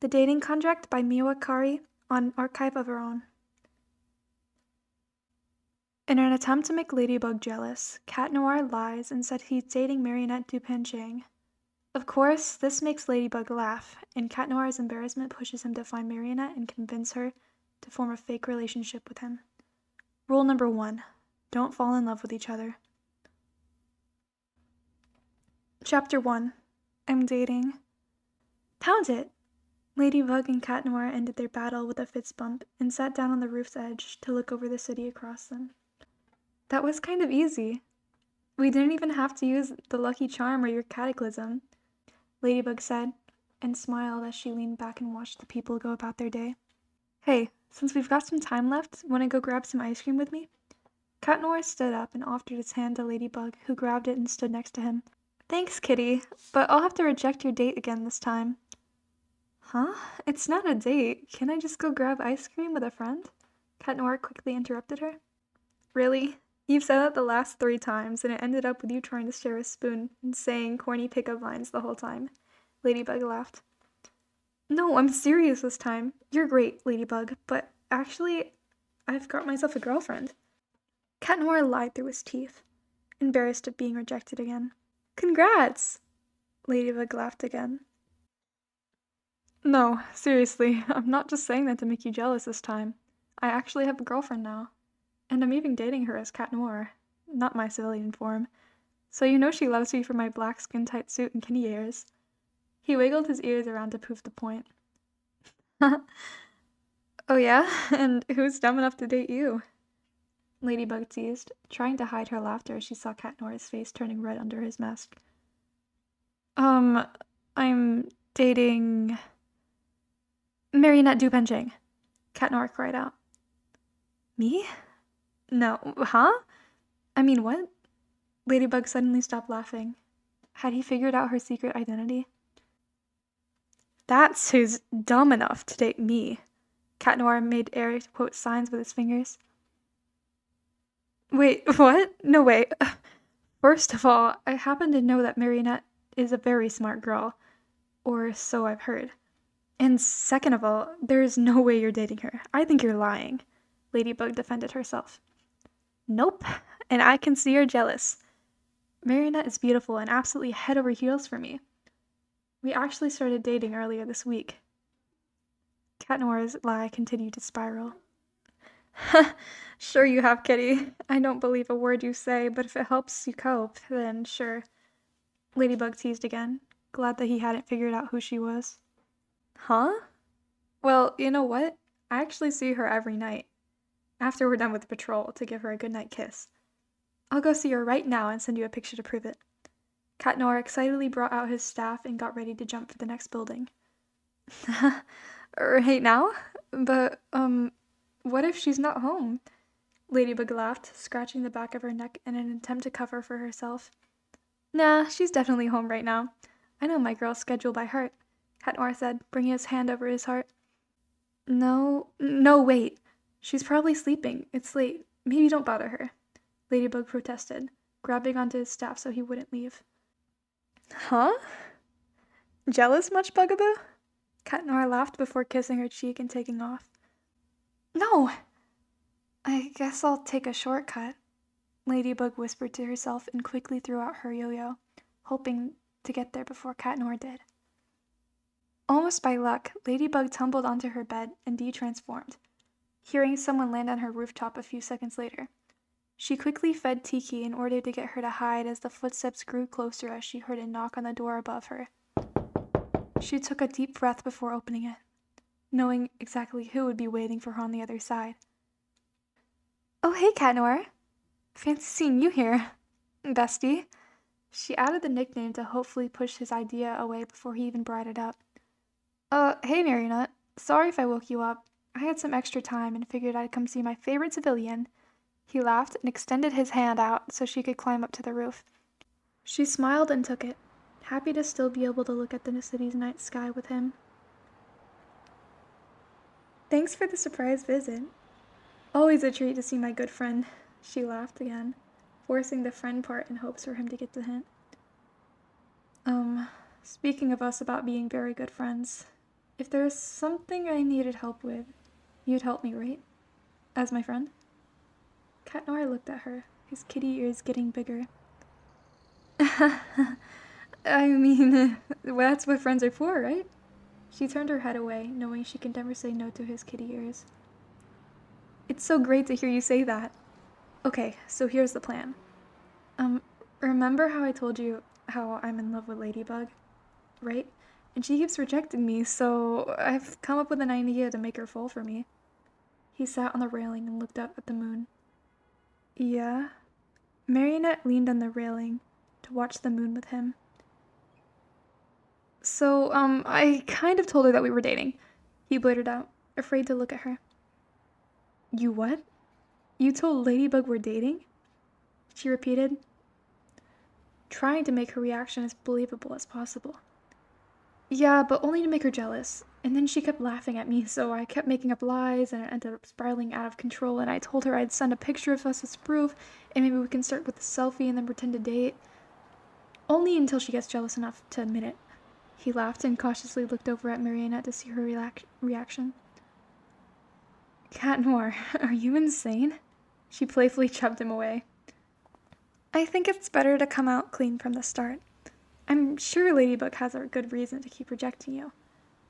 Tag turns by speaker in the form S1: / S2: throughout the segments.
S1: The Dating Contract by Miwakarai on Archive of Her Own. In an attempt to make Ladybug jealous, Cat Noir lies and said he's dating Marionette Dupanchang. Of course, this makes Ladybug laugh, and Cat Noir's embarrassment pushes him to find Marionette and convince her to form a fake relationship with him. Rule number 1. Don't fall in love with each other. Chapter 1. I'm dating. Pound it! Ladybug and Cat Noir ended their battle with a fist bump and sat down on the roof's edge to look over the city across them. That was kind of easy. We didn't even have to use the lucky charm or your cataclysm, Ladybug said, and smiled as she leaned back and watched the people go about their day. Hey, since we've got some time left, want to go grab some ice cream with me? Cat Noir stood up and offered his hand to Ladybug, who grabbed it and stood next to him. Thanks, kitty, but I'll have to reject your date again this time. Huh? It's not a date. Can I just go grab ice cream with a friend? Cat Noir quickly interrupted her. Really? You've said that the last 3 times, and it ended up with you trying to share a spoon and saying corny pickup lines the whole time. Ladybug laughed. No, I'm serious this time. You're great, Ladybug, but actually, I've got myself a girlfriend. Cat Noir lied through his teeth, embarrassed at being rejected again. Congrats! Ladybug laughed again. No, seriously, I'm not just saying that to make you jealous this time. I actually have a girlfriend now. And I'm even dating her as Cat Noir, not my civilian form. So you know she loves me for my black skin-tight suit and kitty ears. He wiggled his ears around to prove the point. Oh yeah? And who's dumb enough to date you? Ladybug teased, trying to hide her laughter as she saw Cat Noir's face turning red under his mask. I'm dating Marionette Dupanchang, Cat Noir cried out. Me? No, huh? I mean, what? Ladybug suddenly stopped laughing. Had he figured out her secret identity? That's who's dumb enough to date me. Cat Noir made air quote signs with his fingers. Wait, what? No way. First of all, I happen to know that Marionette is a very smart girl. Or so I've heard. And second of all, there's no way you're dating her. I think you're lying. Ladybug defended herself. Nope, and I can see you're jealous. Marionette is beautiful and absolutely head over heels for me. We actually started dating earlier this week. Cat Noir's lie continued to spiral. Sure you have, kitty. I don't believe a word you say, but if it helps you cope, then sure. Ladybug teased again, glad that he hadn't figured out who she was. Huh? Well, you know what? I actually see her every night. After we're done with the patrol, to give her a goodnight kiss. I'll go see her right now and send you a picture to prove it. Cat Noir excitedly brought out his staff and got ready to jump for the next building. Right now? But, what if she's not home? Ladybug laughed, scratching the back of her neck in an attempt to cover for herself. Nah, she's definitely home right now. I know my girl's schedule by heart, Cat Noir said, bringing his hand over his heart. No, wait. She's probably sleeping. It's late. Maybe don't bother her. Ladybug protested, grabbing onto his staff so he wouldn't leave. Huh? Jealous much, Bugaboo? Cat Noir laughed before kissing her cheek and taking off. No! I guess I'll take a shortcut, Ladybug whispered to herself and quickly threw out her yo-yo, hoping to get there before Cat Noir did. Almost by luck, Ladybug tumbled onto her bed and de-transformed, hearing someone land on her rooftop a few seconds later. She quickly fed Tiki in order to get her to hide as the footsteps grew closer as she heard a knock on the door above her. She took a deep breath before opening it, knowing exactly who would be waiting for her on the other side. Oh, hey, Cat Noir. Fancy seeing you here, bestie. She added the nickname to hopefully push his idea away before he even brought it up. Hey, Marionette. Sorry if I woke you up. I had some extra time and figured I'd come see my favorite civilian. He laughed and extended his hand out so she could climb up to the roof. She smiled and took it, happy to still be able to look at the city's night sky with him. Thanks for the surprise visit. Always a treat to see my good friend, she laughed again, forcing the friend part in hopes for him to get the hint. Speaking of us about being very good friends, If there's something I needed help with, you'd help me, right? As my friend? Cat Noir looked at her, his kitty ears getting bigger. I mean, that's what friends are for, right? She turned her head away, knowing she could never say no to his kitty ears. It's so great to hear you say that. Okay, so here's the plan. Remember how I told you how I'm in love with Ladybug, right? And she keeps rejecting me, so I've come up with an idea to make her fall for me. He sat on the railing and looked up at the moon. Yeah? Marionette leaned on the railing to watch the moon with him. So, I kind of told her that we were dating. He blurted out, afraid to look at her. You what? You told Ladybug we're dating? She repeated, trying to make her reaction as believable as possible. Yeah, but only to make her jealous. And then she kept laughing at me, so I kept making up lies, and it ended up spiraling out of control, and I told her I'd send a picture of us as proof, and maybe we can start with a selfie and then pretend to date. Only until she gets jealous enough to admit it. He laughed and cautiously looked over at Marionette to see her reaction. Cat Noir, are you insane? She playfully shoved him away. I think it's better to come out clean from the start. I'm sure Ladybug has a good reason to keep rejecting you.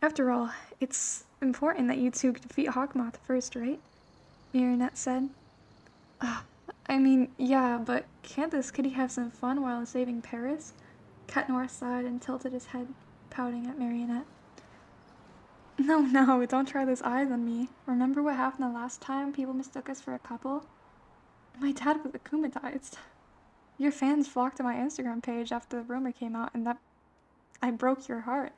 S1: After all, it's important that you two defeat Hawkmoth first, right? Marionette said. I mean, yeah, but can't this kitty have some fun while saving Paris? Cat Noir sighed and tilted his head, pouting at Marionette. No, don't try those eyes on me. Remember what happened the last time people mistook us for a couple? My dad was akumatized. Your fans flocked to my Instagram page after the rumor came out, and that I broke your heart,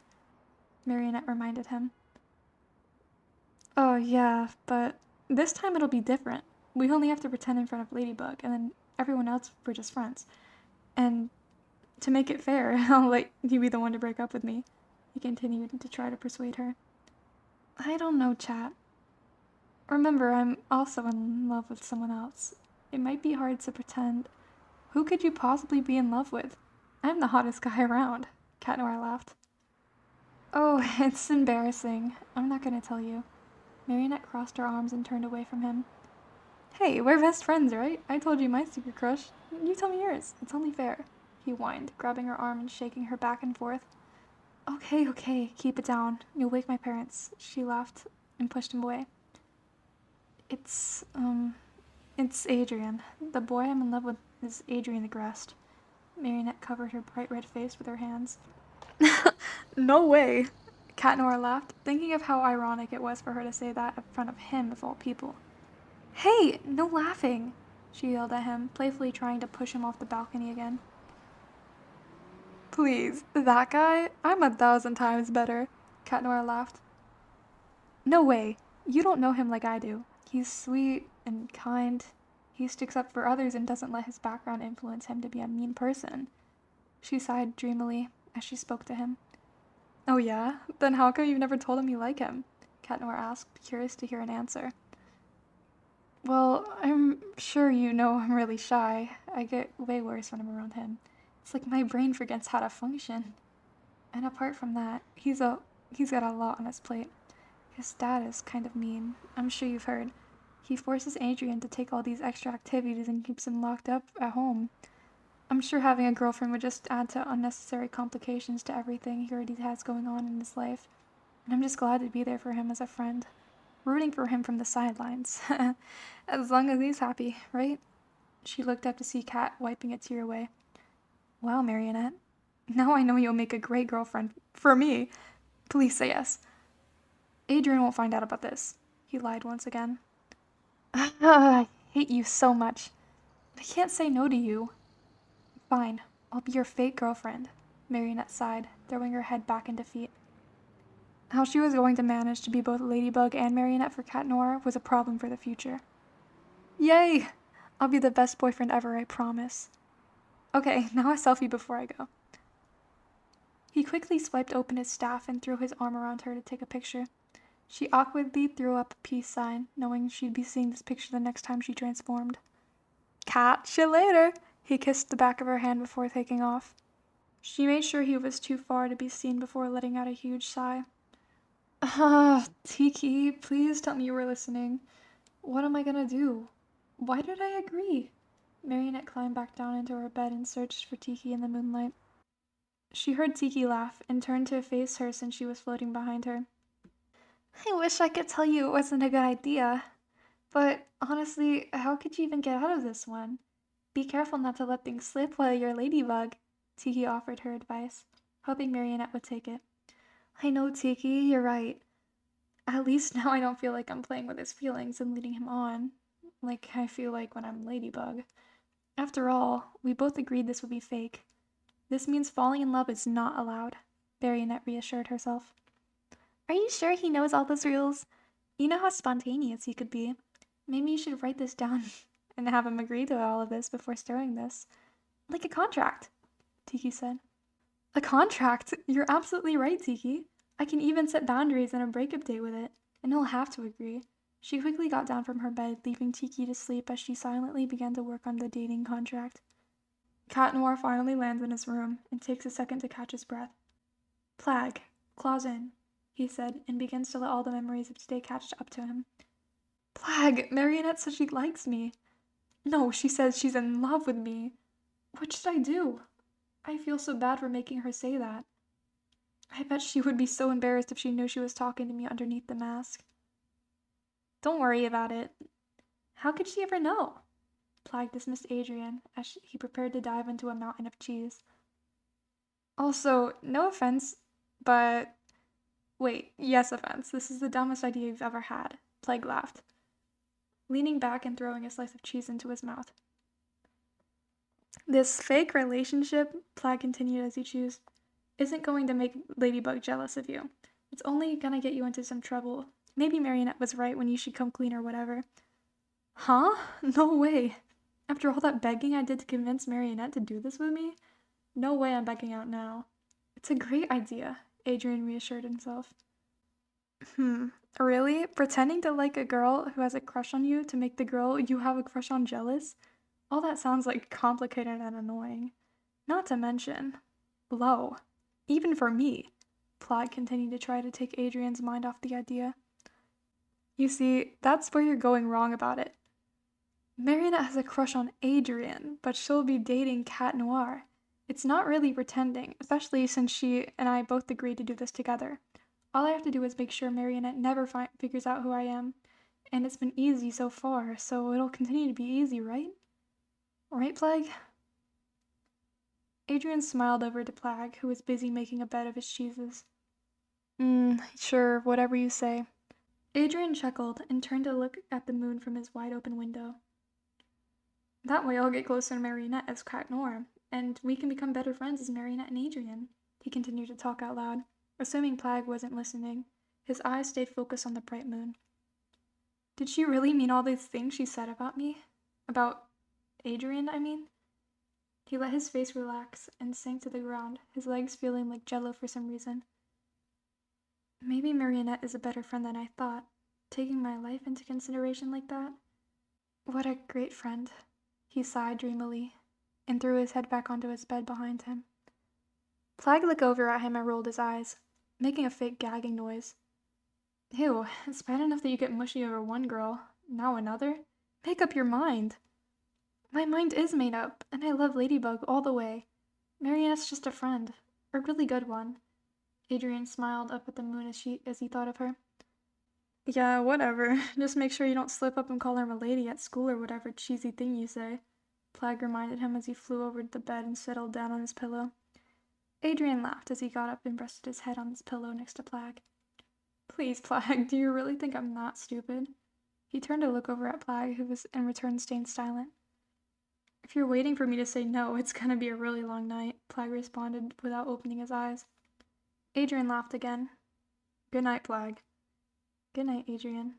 S1: Marionette reminded him. Oh, yeah, but this time it'll be different. We only have to pretend in front of Ladybug, and then everyone else, we're just friends. And to make it fair, I'll let you be the one to break up with me, he continued to try to persuade her. I don't know, chat. Remember, I'm also in love with someone else. It might be hard to pretend. Who could you possibly be in love with? I'm the hottest guy around, Cat Noir laughed. Oh, it's embarrassing. I'm not gonna tell you. Marionette crossed her arms and turned away from him. Hey, we're best friends, right? I told you my secret crush. You tell me yours. It's only fair, he whined, grabbing her arm and shaking her back and forth. Okay, keep it down. You'll wake my parents, she laughed and pushed him away. It's Adrian. The boy I'm in love with is Adrian the Grest. Marionette covered her bright red face with her hands. No way, Cat Noir laughed, thinking of how ironic it was for her to say that in front of him of all people. Hey, no laughing, she yelled at him, playfully trying to push him off the balcony again. Please, that guy? I'm 1,000 times better, Cat Noir laughed. No way, you don't know him like I do. He's sweet and kind. He sticks up for others and doesn't let his background influence him to be a mean person. She sighed dreamily as she spoke to him. Oh yeah? Then how come you've never told him you like him? Cat Noir asked, curious to hear an answer. Well, I'm sure you know I'm really shy. I get way worse when I'm around him. It's like my brain forgets how to function. And apart from that, he's got a lot on his plate. His dad is kind of mean. I'm sure you've heard. He forces Adrian to take all these extra activities and keeps him locked up at home. I'm sure having a girlfriend would just add to unnecessary complications to everything he already has going on in his life. And I'm just glad to be there for him as a friend. Rooting for him from the sidelines. As long as he's happy, right? She looked up to see Cat wiping a tear away. Wow, Marionette. Now I know you'll make a great girlfriend. For me. Please say yes. Adrian won't find out about this. He lied once again. I hate you so much. I can't say no to you. Fine, I'll be your fake girlfriend, Marionette sighed, throwing her head back in defeat. How she was going to manage to be both Ladybug and Marionette for Cat Noir was a problem for the future. Yay! I'll be the best boyfriend ever, I promise. Okay, now a selfie before I go. He quickly swiped open his staff and threw his arm around her to take a picture. She awkwardly threw up a peace sign, knowing she'd be seeing this picture the next time she transformed. Catch you later! He kissed the back of her hand before taking off. She made sure he was too far to be seen before letting out a huge sigh. Tiki, please tell me you were listening. What am I gonna do? Why did I agree? Marionette climbed back down into her bed and searched for Tiki in the moonlight. She heard Tiki laugh and turned to face her since she was floating behind her. I wish I could tell you it wasn't a good idea. But honestly, how could you even get out of this one? Be careful not to let things slip while you're a ladybug, Tiki offered her advice, hoping Marionette would take it. I know, Tiki, you're right. At least now I don't feel like I'm playing with his feelings and leading him on, like I feel like when I'm Ladybug. After all, we both agreed this would be fake. This means falling in love is not allowed, Marionette reassured herself. Are you sure he knows all those rules? You know how spontaneous he could be. Maybe you should write this down and have him agree to all of this before starting this. Like a contract, Tiki said. A contract? You're absolutely right, Tiki. I can even set boundaries and a breakup date with it, and he'll have to agree. She quickly got down from her bed, leaving Tiki to sleep as she silently began to work on the dating contract. Cat Noir finally lands in his room and takes a second to catch his breath. Plague, claws in, he said, and begins to let all the memories of today catch up to him. Plague, Marionette says she likes me. No, she says she's in love with me. What should I do? I feel so bad for making her say that. I bet she would be so embarrassed if she knew she was talking to me underneath the mask. Don't worry about it. How could she ever know? Plague dismissed Adrian as he prepared to dive into a mountain of cheese. Also, no offense, but... Wait, yes offense. This is the dumbest idea you've ever had. Plague laughed, leaning back and throwing a slice of cheese into his mouth. This fake relationship, Plague continued as he chewed, isn't going to make Ladybug jealous of you. It's only gonna get you into some trouble. Maybe Marionette was right when you should come clean or whatever. Huh? No way. After all that begging I did to convince Marionette to do this with me? No way I'm backing out now. It's a great idea, Adrian reassured himself. Really? Pretending to like a girl who has a crush on you to make the girl you have a crush on jealous? All that sounds like complicated and annoying. Not to mention, low. Even for me. Plague continued to try to take Adrian's mind off the idea. You see, that's where you're going wrong about it. Marionette has a crush on Adrian, but she'll be dating Cat Noir. It's not really pretending, especially since she and I both agreed to do this together. All I have to do is make sure Marionette never figures out who I am. And it's been easy so far, so it'll continue to be easy, right? Right, Plague? Adrian smiled over to Plague, who was busy making a bed of his cheeses. Sure, whatever you say. Adrian chuckled and turned to look at the moon from his wide-open window. That way I'll get closer to Marionette as Cat Noir, and we can become better friends as Marionette and Adrian. He continued to talk out loud, assuming Plague wasn't listening. His eyes stayed focused on the bright moon. Did she really mean all these things she said about me? About Adrian, I mean? He let his face relax and sank to the ground, his legs feeling like jello for some reason. Maybe Marionette is a better friend than I thought, taking my life into consideration like that. What a great friend, he sighed dreamily, and threw his head back onto his bed behind him. Plague looked over at him and rolled his eyes, making a fake gagging noise. Ew, it's bad enough that you get mushy over one girl, now another? Make up your mind. My mind is made up, and I love Ladybug all the way. Marionette's just a friend, a really good one. Adrian smiled up at the moon as he thought of her. Yeah, whatever. Just make sure you don't slip up and call her a lady at school or whatever cheesy thing you say, Plague reminded him as he flew over to the bed and settled down on his pillow. Adrian laughed as he got up and rested his head on his pillow next to Plague. Please, Plague, do you really think I'm that stupid? He turned to look over at Plague, who was in return staying silent. If you're waiting for me to say no, it's gonna be a really long night, Plague responded without opening his eyes. Adrian laughed again. Good night, Plague. Good night, Adrian.